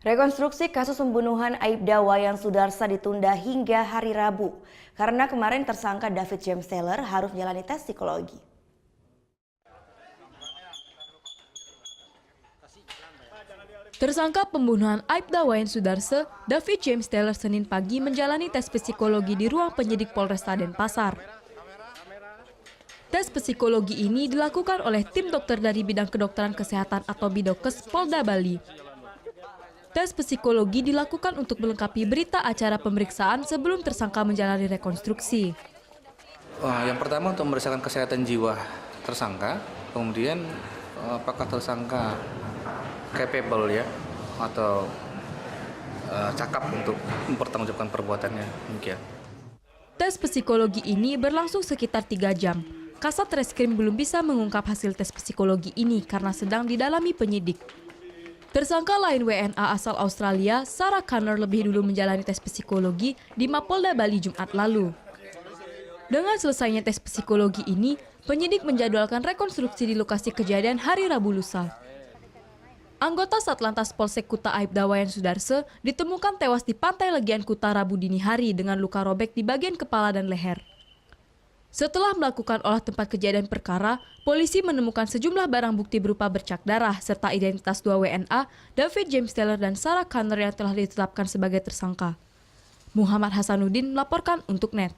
Rekonstruksi kasus pembunuhan Aibda Wayan Sudarsa ditunda hingga hari Rabu karena kemarin tersangka David James Taylor harus menjalani tes psikologi. Tersangka pembunuhan Aibda Wayan Sudarsa, David James Taylor Senin pagi menjalani tes psikologi di ruang penyidik Polresta Denpasar. Tes psikologi ini dilakukan oleh tim dokter dari bidang kedokteran kesehatan atau Bidokes Polda Bali. Tes psikologi dilakukan untuk melengkapi berita acara pemeriksaan sebelum tersangka menjalani rekonstruksi. Yang pertama untuk memeriksakan kesehatan jiwa tersangka, kemudian apakah tersangka capable ya atau cakap untuk mempertanggungjawabkan perbuatannya, demikian. Tes psikologi ini berlangsung sekitar 3 jam. Kasat Reskrim belum bisa mengungkap hasil tes psikologi ini karena sedang didalami penyidik. Tersangka lain WNA asal Australia, Sarah Connor lebih dulu menjalani tes psikologi di Mapolda Bali Jumat lalu. Dengan selesainya tes psikologi ini, penyidik menjadwalkan rekonstruksi di lokasi kejadian hari Rabu lusa. Anggota Satlantas Polsek Kuta Aibda Wayan Sudarsa ditemukan tewas di Pantai Legian Kuta Rabu dini hari dengan luka robek di bagian kepala dan leher. Setelah melakukan olah tempat kejadian perkara, polisi menemukan sejumlah barang bukti berupa bercak darah serta identitas 2 WNA, David James Taylor dan Sarah Connor yang telah ditetapkan sebagai tersangka. Muhammad Hasanuddin melaporkan untuk NET.